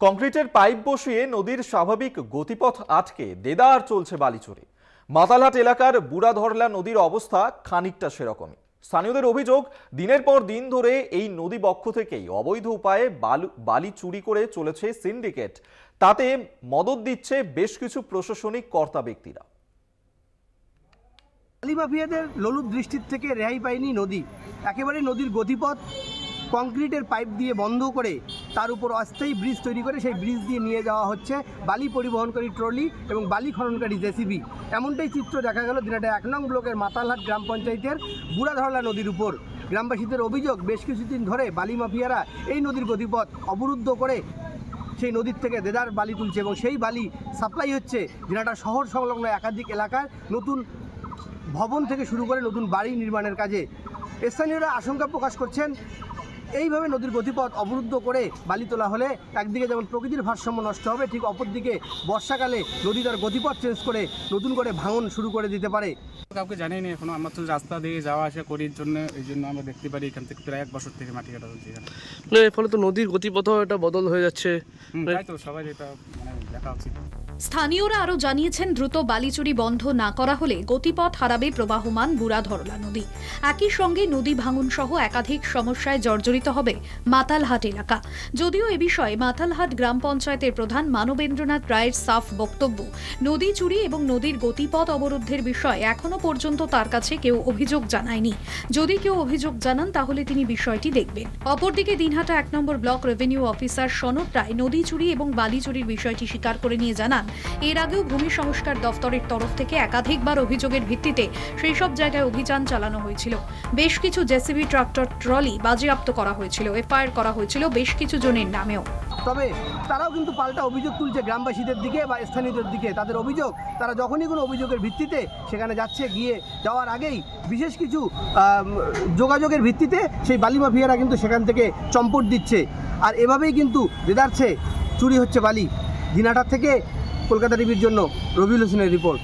কংক্রিটের পাইপ বসিয়ে নদীর স্বাভাবিক গতিপথ আটকে দেদার চলছে বালি চুরি। মাতালহাট এলাকার বুড়াধরলা নদীর অবস্থা খানিকটা সেরকমই। স্থানীয়দের অভিযোগ, দিনের পর দিন ধরে এই নদী বক্ষ থেকেই অবৈধ উপায়ে বালি চুরি করে চলেছে সিন্ডিকেট। তাতে মদদ দিচ্ছে বেশ কিছু প্রশাসনিক কর্তা ব্যক্তিরা। বালি মাফিয়াদের লোলুপ দৃষ্টির থেকে রেহাই পায়নি নদী। একেবারে নদীর গতিপথ কংক্রিটের পাইপ দিয়ে বন্ধ করে তার উপর অস্থায়ী ব্রিজ তৈরি করে সেই ব্রিজ দিয়ে নিয়ে যাওয়া হচ্ছে বালি পরিবহনকারী ট্রলি এবং বালি খননকারী জেসিবি। এমনটাই চিত্র দেখা গেল দিনাটা 1 নং ব্লকের মাতালহাট গ্রাম পঞ্চায়েতের বুড়াধরলা নদীর উপর। গ্রামবাসীদের অভিযোগ, বেশ কিছুদিন ধরে বালি মাফিয়ারা এই নদীর গতিপথ অবরুদ্ধ করে সেই নদীর থেকে দেদার বালি তুলছে এবং সেই বালি সাপ্লাই হচ্ছে দিনাটা শহর সংলগ্ন একাধিক এলাকার নতুন ভবন থেকে শুরু করে নতুন বাড়ি নির্মাণের কাজে। স্থানীয়রা আশঙ্কা প্রকাশ করছেন, এইভাবে নদীর গতিপথ অবরুদ্ধ করে বালি তোলা হলে একদিকে যেমন প্রকৃতির ভারসাম্য নষ্ট হবে, ঠিক অপরদিকে বর্ষাকালে নদী তার গতিপথ চেঞ্জ করে নতুন করে ভাঙন শুরু করে দিতে পারে। কাউকে জানি না এখনো, আমরা তো রাস্তা দিয়ে যাওয়া আসা করি জন্য এই জন্য আমরা দেখতে পারি এখান থেকে প্রায় 1 বছর থেকে মাটি কাটা হচ্ছে এখানে। ফলে তো নদীর গতিপথও একটা বদল হয়ে যাচ্ছে। তাই তো সবাই এটা দেখা উচিত। স্থানীয়রা আরও জানিয়েছেন, দ্রুত বালি চুরি বন্ধ না করা হলে গতিপথ হারাবে প্রবাহমান বুড়াধরলা নদী। একই সঙ্গে নদী ভাঙন সহ একাধিক সমস্যায় জর্জরিত হবে মাতালহাট এলাকা। যদিও এ বিষয়ে মাতালহাট গ্রাম পঞ্চায়েতের প্রধান মানবেন্দ্রনাথ রায়ের সাফ বক্তব্য, নদী চুরি এবং নদীর গতিপথ অবরোধের বিষয়ে এখনো পর্যন্ত তার কাছে কেউ অভিযোগ জানায়নি। যদি কেউ অভিযোগ জানান তাহলে তিনি বিষয়টি দেখবেন। অপরদিকে দিনহাটা 1 নম্বর ব্লক রেভিনিউ অফিসার সনদ রায় নদী চুরি এবং বালি চুরির বিষয়টি স্বীকার করে নিয়ে জানান, এর আগেও ভূমি সংস্কার দফতরের তরফ থেকে একাধিকবার অভিযোগের ভিত্তিতে সেই সব জায়গায় অভিযান চালানো হয়েছিল। বেশ কিছু জেসিবি ট্রাক্টর ট্রলি বাজেয়াপ্ত করা হয়েছিল, এফআইআর করা হয়েছিল বেশ কিছু জনের নামেও। তবে তারাও কিন্তু পাল্টা অভিযোগ তুলছে গ্রামবাসীদের দিকে বা স্থানীয়দের দিকে। তাদের অভিযোগ, তারা যখনই কোনো অভিযোগের ভিত্তিতে সেখানে যাচ্ছে, গিয়ে যাওয়ার আগেই বিশেষ কিছু যোগাযোগের ভিত্তিতে সেই বালি মাফিয়ারা কিন্তু সেখান থেকে চম্পট দিচ্ছে। আর এভাবেই কিন্তু দেদারছে চুরি হচ্ছে বালি। দিনাটার থেকে কলকাতা টিভির জন্য রবিউল হোসেনের রিপোর্ট।